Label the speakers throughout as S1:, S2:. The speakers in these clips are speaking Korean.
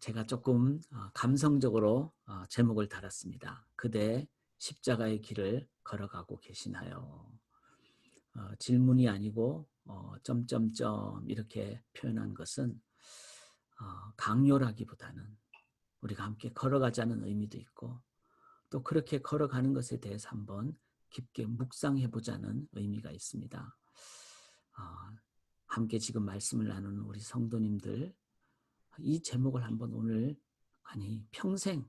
S1: 제가 조금 감성적으로 제목을 달았습니다. 그대 십자가의 길을 걸어가고 계시나요? 질문이 아니고 점점점 이렇게 표현한 것은 강요라기보다는 우리가 함께 걸어가자는 의미도 있고, 또 그렇게 걸어가는 것에 대해서 한번 깊게 묵상해 보자는 의미가 있습니다. 어, 함께 지금 말씀을 나누는 우리 성도님들, 이 제목을 한번 오늘, 아니 평생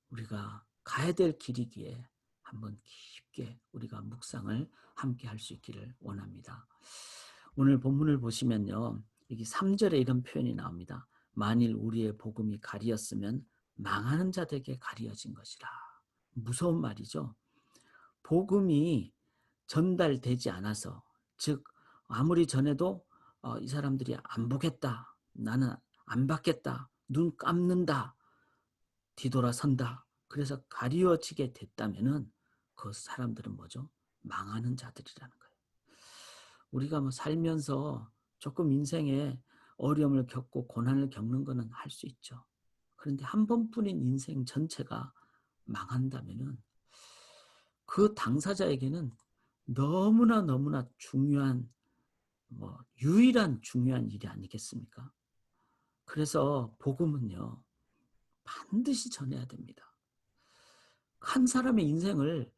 S1: 우리가 가야 될 길이기에 한번 깊게 우리가 묵상을 함께 할 수 있기를 원합니다. 오늘 본문을 보시면요, 여기 3절에 이런 표현이 나옵니다. 만일 우리의 복음이 가리었으면 망하는 자들에게 가리어진 것이라. 무서운 말이죠. 복음이 전달되지 않아서, 즉 아무리 전해도 이 사람들이 안 보겠다, 나는 안 받겠다, 눈 감는다, 뒤돌아선다, 그래서 가리워지게 됐다면은 그 사람들은 뭐죠? 망하는 자들이라는 거예요. 우리가 뭐 살면서 조금 인생에 어려움을 겪고 고난을 겪는 거는 할 수 있죠. 그런데 한 번뿐인 인생 전체가 망한다면은 그 당사자에게는 너무나 중요한, 유일한 중요한 일이 아니겠습니까? 그래서 복음은요, 반드시 전해야 됩니다. 한 사람의 인생을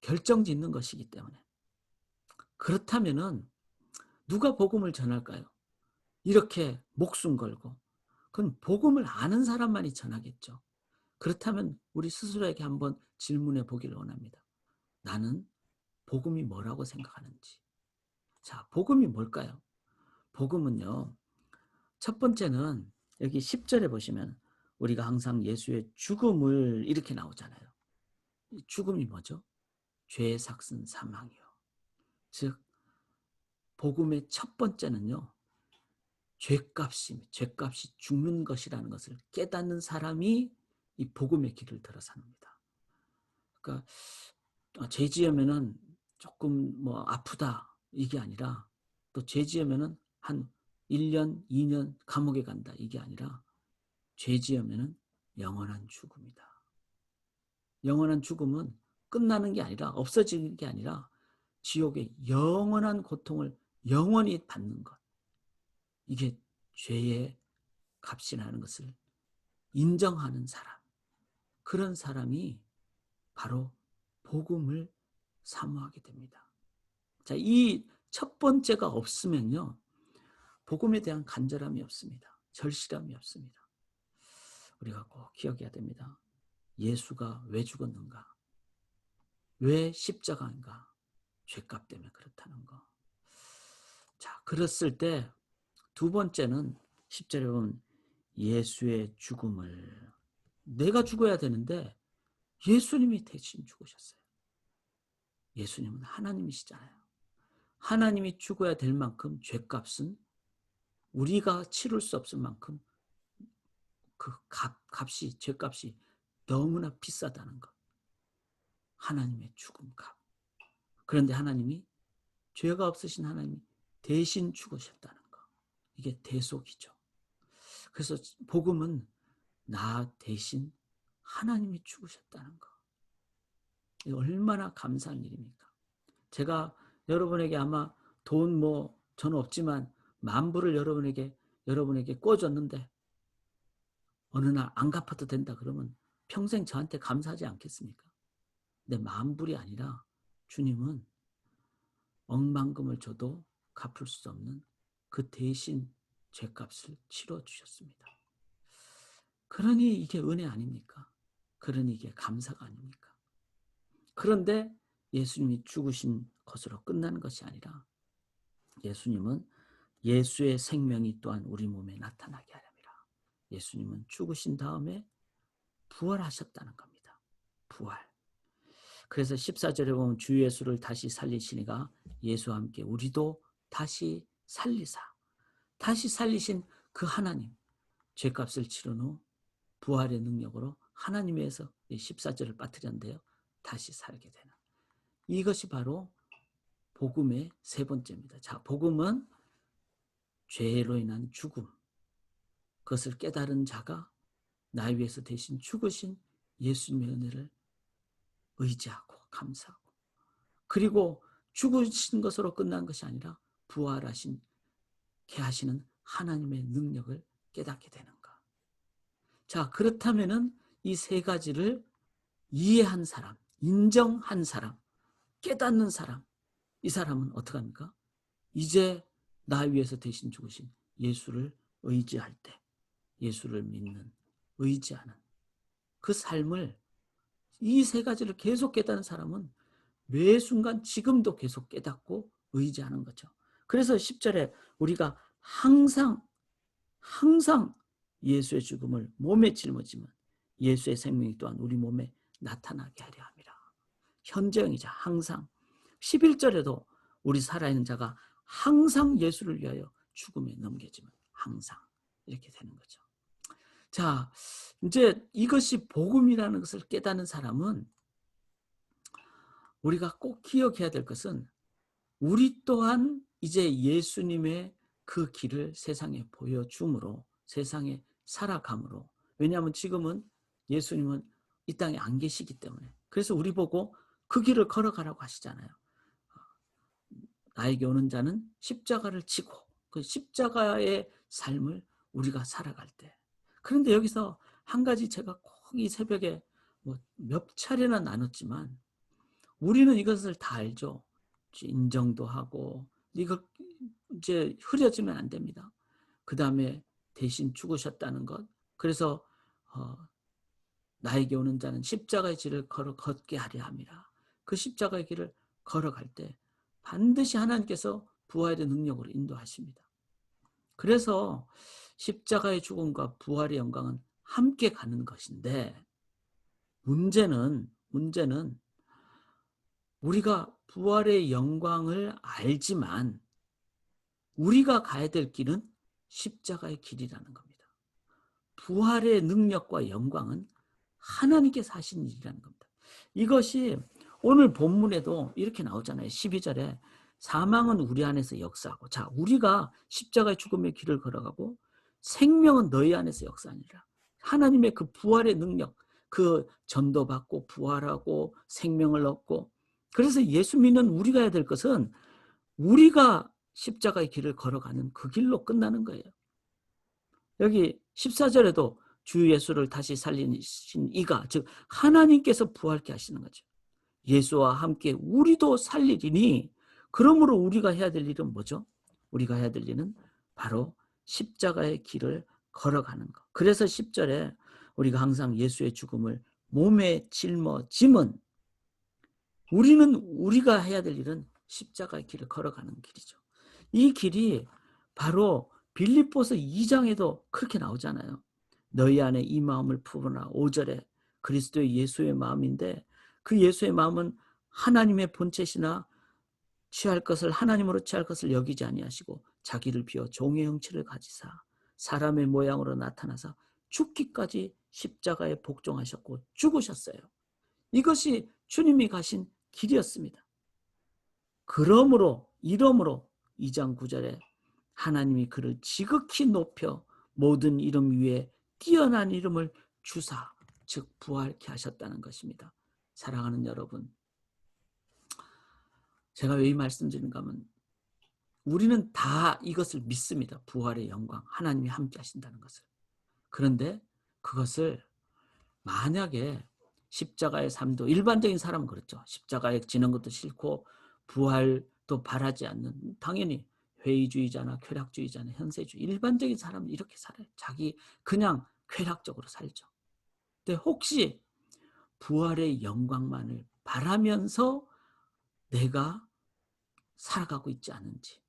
S1: 결정짓는 것이기 때문에. 그렇다면은 누가 복음을 전할까요? 이렇게 목숨 걸고. 그건 복음을 아는 사람만이 전하겠죠. 그렇다면 우리 스스로에게 한번 질문해 보기를 원합니다. 나는 복음이 뭐라고 생각하는지. 자, 복음이 뭘까요? 복음은요, 첫 번째는 여기 10절에 보시면 우리가 항상 예수의 죽음을 이렇게 나오잖아요. 이 죽음이 뭐죠? 죄의 삭슨 사망이요. 즉 복음의 첫 번째는요, 죄값이 죽는 것이라는 것을 깨닫는 사람이 이 복음의 길을 들어섭니다. 그러니까 죄 지으면은 조금 아프다, 이게 아니라, 또 죄 지으면은 한 1년, 2년 감옥에 간다, 이게 아니라, 죄 지으면은 영원한 죽음이다. 영원한 죽음은 끝나는 게 아니라, 없어지는 게 아니라 지옥의 영원한 고통을 영원히 받는 것. 이게 죄의 값이라는 것을 인정하는 사람. 그런 사람이 바로 복음을 사모하게 됩니다. 자, 이 첫 번째가 없으면요, 복음에 대한 간절함이 없습니다. 절실함이 없습니다. 우리가 꼭 기억해야 됩니다. 예수가 왜 죽었는가? 왜 십자가인가? 죄값 때문에 그렇다는 거. 자, 그랬을 때 두 번째는 10절에 보면 예수의 죽음을, 내가 죽어야 되는데 예수님이 대신 죽으셨어요. 예수님은 하나님이시잖아요. 하나님이 죽어야 될 만큼 죄값은 우리가 치를 수 없을 만큼 그 값이, 죄값이 너무나 비싸다는 것. 하나님의 죽음 값. 그런데 하나님이, 죄가 없으신 하나님이 대신 죽으셨다는 것. 이게 대속이죠. 그래서 복음은 나 대신 하나님이 죽으셨다는 것. 얼마나 감사한 일입니까? 제가 여러분에게 아마 돈 저는 없지만 만불을 여러분에게 꿔줬는데 어느 날 안 갚아도 된다 그러면 평생 저한테 감사하지 않겠습니까? 근데 만불이 아니라 주님은 억만금을 줘도 갚을 수 없는 그 대신 죄값을 치러주셨습니다. 그러니 이게 은혜 아닙니까? 그러니 이게 감사가 아닙니까? 그런데 예수님이 죽으신 것으로 끝나는 것이 아니라, 예수님은 예수의 생명이 또한 우리 몸에 나타나게 하렵니다. 예수님은 죽으신 다음에 부활하셨다는 겁니다. 부활. 그래서 14절에 보면 주 예수를 다시 살리시니가 예수와 함께 우리도 다시 살리사. 다시 살리신 그 하나님, 죄값을 치른 후 부활의 능력으로 하나님에서 14절을 빠뜨렸는데요, 다시 살게 되는, 이것이 바로 복음의 세 번째입니다. 자, 복음은 죄로 인한 죽음, 그것을 깨달은 자가 나를 위해서 대신 죽으신 예수님의 은혜를 의지하고 감사하고, 그리고 죽으신 것으로 끝난 것이 아니라 부활하신 게 하시는 하나님의 능력을 깨닫게 되는가. 자, 그렇다면은 이 세 가지를 이해한 사람, 인정한 사람, 깨닫는 사람, 이 사람은 어떻게 합니까? 이제 나 위해서 대신 죽으신 예수를 의지할 때, 예수를 믿는, 의지하는 그 삶을, 이 세 가지를 계속 깨닫는 사람은 매 순간 지금도 계속 깨닫고 의지하는 거죠. 그래서 10절에 우리가 항상 예수의 죽음을 몸에 짊어지면 예수의 생명이 또한 우리 몸에 나타나게 하려 함이라. 현재형이자 항상. 11절에도 우리 살아있는 자가 항상 예수를 위하여 죽음에 넘겨지면 항상, 이렇게 되는 거죠. 자, 이제 이것이 복음이라는 것을 깨닫는 사람은 우리가 꼭 기억해야 될 것은, 우리 또한 이제 예수님의 그 길을 세상에 보여줌으로, 세상에 살아감으로, 왜냐하면 지금은 예수님은 이 땅에 안 계시기 때문에, 그래서 우리 보고 그 길을 걸어가라고 하시잖아요. 나에게 오는 자는 십자가를 지고, 그 십자가의 삶을 우리가 살아갈 때. 그런데 여기서 한 가지 제가 꼭 이 새벽에 몇 차례나 나눴지만, 우리는 이것을 다 알죠. 인정도 하고, 이거 이제 흐려지면 안 됩니다. 그 다음에 대신 죽으셨다는 것. 그래서 나에게 오는 자는 십자가의 길을 걷게 하려 함이라. 그 십자가의 길을 걸어갈 때 반드시 하나님께서 부활의 능력으로 인도하십니다. 그래서 십자가의 죽음과 부활의 영광은 함께 가는 것인데, 문제는 우리가 부활의 영광을 알지만 우리가 가야 될 길은 십자가의 길이라는 겁니다. 부활의 능력과 영광은 하나님께서 하신 일이라는 겁니다. 이것이 오늘 본문에도 이렇게 나오잖아요. 12절에 사망은 우리 안에서 역사하고, 자, 우리가 십자가의 죽음의 길을 걸어가고 생명은 너희 안에서 역사하니라. 하나님의 그 부활의 능력, 그 전도받고 부활하고 생명을 얻고, 그래서 예수 믿는 우리가 해야 될 것은 우리가 십자가의 길을 걸어가는 그 길로 끝나는 거예요. 여기 14절에도 주 예수를 다시 살리신 이가, 즉 하나님께서 부활케 하시는 거죠. 예수와 함께 우리도 살리리니, 그러므로 우리가 해야 될 일은 뭐죠? 우리가 해야 될 일은 바로 십자가의 길을 걸어가는 것. 그래서 10절에 우리가 항상 예수의 죽음을 몸에 짊어짐은, 우리는 우리가 해야 될 일은 십자가의 길을 걸어가는 길이죠. 이 길이 바로 빌립보서 2장에도 그렇게 나오잖아요. 너희 안에 이 마음을 품으라. 5절에 그리스도의 예수의 마음인데, 그 예수의 마음은 하나님의 본체시나 취할 것을 하나님으로 취할 것을 여기지 아니하시고 자기를 비워 종의 형체를 가지사 사람의 모양으로 나타나사 죽기까지 십자가에 복종하셨고 죽으셨어요. 이것이 주님이 가신 길이었습니다. 이러므로 2장 9절에 하나님이 그를 지극히 높여 모든 이름 위에 뛰어난 이름을 주사, 즉 부활케 하셨다는 것입니다. 사랑하는 여러분, 제가 왜 이 말씀드리는가 하면, 우리는 다 이것을 믿습니다. 부활의 영광, 하나님이 함께 하신다는 것을. 그런데 그것을 만약에 십자가의 삶도, 일반적인 사람은 그렇죠. 십자가에 지는 것도 싫고 부활도 바라지 않는, 당연히 회의주의자나 쾌락주의자나 현세주의, 일반적인 사람은 이렇게 살아요. 자기 그냥 쾌락적으로 살죠. 근데 혹시 부활의 영광만을 바라면서 내가 살아가고 있지 않은지,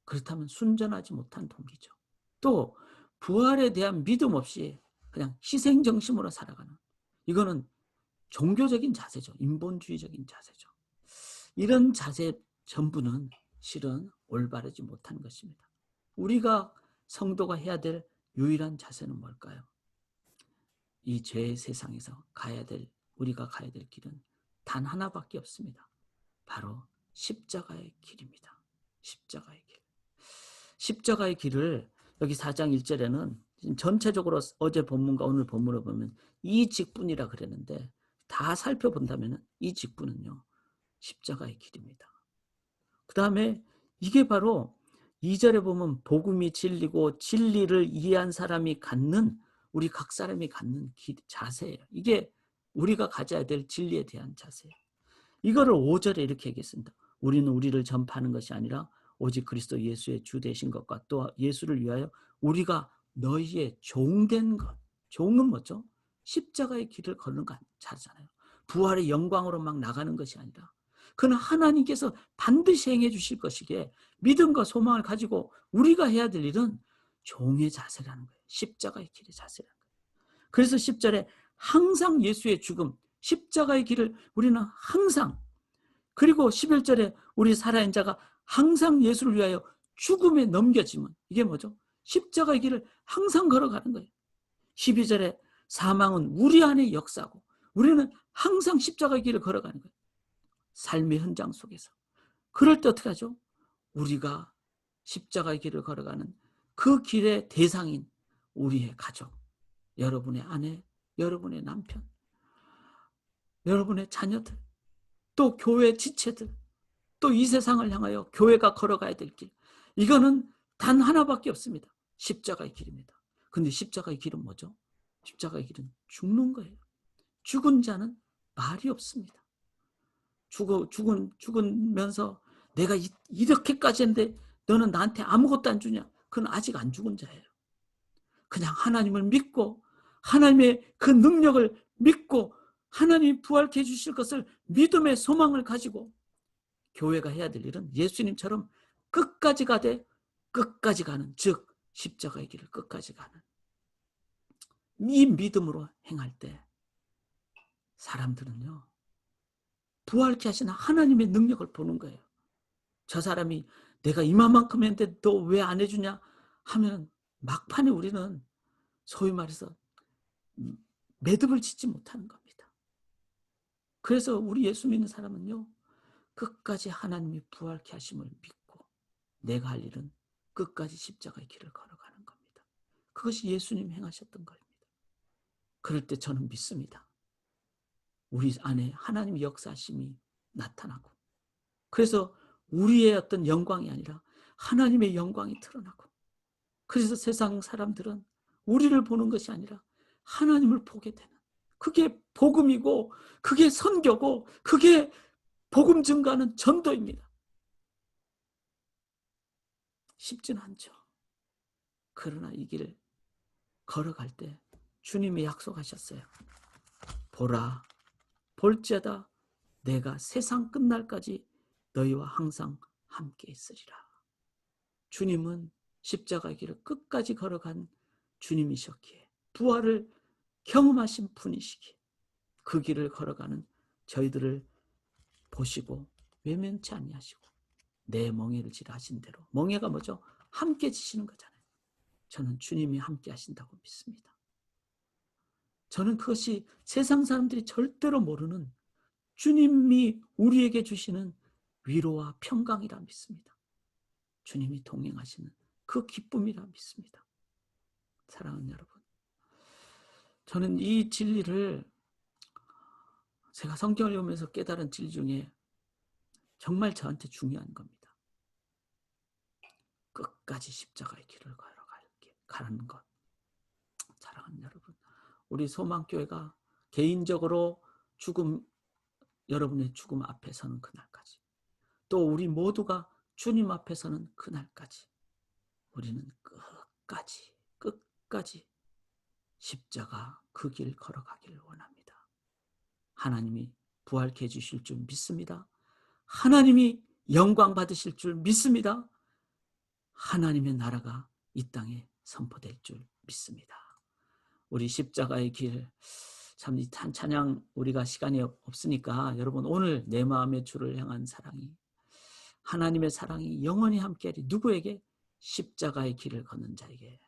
S1: 그렇다면 순전하지 못한 동기죠. 또 부활에 대한 믿음 없이 그냥 희생정신으로 살아가는, 이거는 종교적인 자세죠. 인본주의적인 자세죠. 이런 자세 전부는 실은 올바르지 못한 것입니다. 우리가 성도가 해야 될 유일한 자세는 뭘까요? 이 죄의 세상에서 우리가 가야 될 길은 단 하나밖에 없습니다. 바로 십자가의 길입니다. 십자가의 길. 십자가의 길을 여기 4장 1절에는 전체적으로 어제 본문과 오늘 본문을 보면 이 직분이라 그랬는데 다 살펴본다면 이 직분은요, 십자가의 길입니다. 그 다음에 이게 바로 2절에 보면 복음이 진리고 진리를 이해한 사람이 갖는, 우리 각 사람이 갖는 자세예요. 이게 우리가 가져야 될 진리에 대한 자세예요. 이거를 5절에 이렇게 얘기했습니다. 우리는 우리를 전파하는 것이 아니라 오직 그리스도 예수의 주 되신 것과 또 예수를 위하여 우리가 너희의 종된 것. 종은 뭐죠? 십자가의 길을 걷는 거 자잖아요. 부활의 영광으로 막 나가는 것이 아니라 그는 하나님께서 반드시 행해 주실 것이기에 믿음과 소망을 가지고 우리가 해야 될 일은 종의 자세라는 거예요. 십자가의 길의 자세라는 거예요. 그래서 10절에 항상 예수의 죽음, 십자가의 길을 우리는 항상, 그리고 11절에 우리 살아있는 자가 항상 예수를 위하여 죽음에 넘겨지면, 이게 뭐죠? 십자가의 길을 항상 걸어가는 거예요. 12절에 사망은 우리 안에 역사고 우리는 항상 십자가의 길을 걸어가는 거예요. 삶의 현장 속에서. 그럴 때 어떻게 하죠? 우리가 십자가의 길을 걸어가는 그 길의 대상인 우리의 가족, 여러분의 아내, 여러분의 남편, 여러분의 자녀들, 또 교회 지체들, 또 이 세상을 향하여 교회가 걸어가야 될 길, 이거는 단 하나밖에 없습니다. 십자가의 길입니다. 근데 십자가의 길은 뭐죠? 십자가의 길은 죽는 거예요. 죽은 자는 말이 없습니다. 죽으면서 내가 이렇게까지 했는데 너는 나한테 아무것도 안 주냐? 그건 아직 안 죽은 자예요. 그냥 하나님을 믿고 하나님의 그 능력을 믿고 하나님이 부활케 해주실 것을 믿음의 소망을 가지고 교회가 해야 될 일은 예수님처럼 끝까지 가되 끝까지 가는, 즉 십자가의 길을 끝까지 가는 이 믿음으로 행할 때 사람들은요, 부활케 하시는 하나님의 능력을 보는 거예요. 저 사람이 내가 이만큼 했는데 너 왜 안 해주냐 하면 막판에 우리는 소위 말해서 매듭을 짓지 못하는 겁니다. 그래서 우리 예수 믿는 사람은요, 끝까지 하나님이 부활케 하심을 믿고 내가 할 일은 끝까지 십자가의 길을 걸어가는 겁니다. 그것이 예수님 행하셨던 겁니다. 그럴 때 저는 믿습니다. 우리 안에 하나님의 역사심이 나타나고, 그래서 우리의 어떤 영광이 아니라 하나님의 영광이 드러나고, 그래서 세상 사람들은 우리를 보는 것이 아니라 하나님을 보게 되는, 그게 복음이고 그게 선교고 그게 복음 증가하는 전도입니다. 쉽지는 않죠. 그러나 이 길을 걸어갈 때 주님이 약속하셨어요. 보라, 볼지어다 내가 세상 끝날까지 너희와 항상 함께 있으리라. 주님은 십자가의 길을 끝까지 걸어간 주님이셨기에, 부활을 경험하신 분이시기에 그 길을 걸어가는 저희들을 보시고 외면치 아니하시고 내 멍에를 지라 하신 대로, 멍에가 뭐죠? 함께 지시는 거잖아요. 저는 주님이 함께 하신다고 믿습니다. 저는 그것이 세상 사람들이 절대로 모르는 주님이 우리에게 주시는 위로와 평강이라 믿습니다. 주님이 동행하시는 그 기쁨이라 믿습니다. 사랑하는 여러분, 저는 이 진리를 제가 성경을 읽으면서 깨달은 진리 중에 정말 저한테 중요한 겁니다. 끝까지 십자가의 길을 가는 것. 사랑하는 여러분, 우리 소망교회가 개인적으로 여러분의 죽음 앞에 서는 그날까지, 또 우리 모두가 주님 앞에 서는 그날까지 우리는 끝까지 십자가 그 길 걸어가기를 원합니다. 하나님이 부활케 해주실 줄 믿습니다. 하나님이 영광 받으실 줄 믿습니다. 하나님의 나라가 이 땅에 선포될 줄 믿습니다. 우리 십자가의 길, 참 이 찬양, 우리가 시간이 없으니까 여러분, 오늘 내 마음의 주를 향한 사랑이, 하나님의 사랑이 영원히 함께하리. 누구에게? 십자가의 길을 걷는 자에게.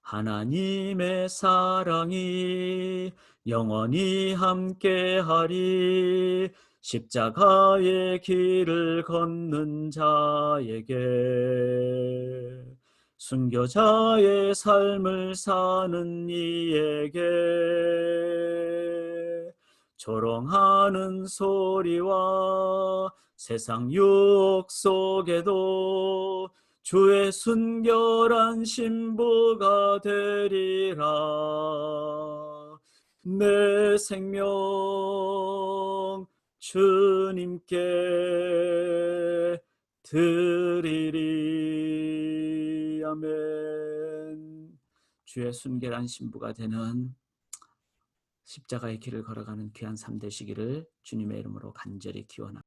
S1: 하나님의 사랑이 영원히 함께하리. 십자가의 길을 걷는 자에게. 순교자의 삶을 사는 이에게 조롱하는 소리와 세상 유혹 속에도 주의 순결한 신부가 되리라. 내 생명 주님께 드리리. 아멘. 주의 순결한 신부가 되는 십자가의 길을 걸어가는 귀한 삶 되시기를 주님의 이름으로 간절히 기원합니다.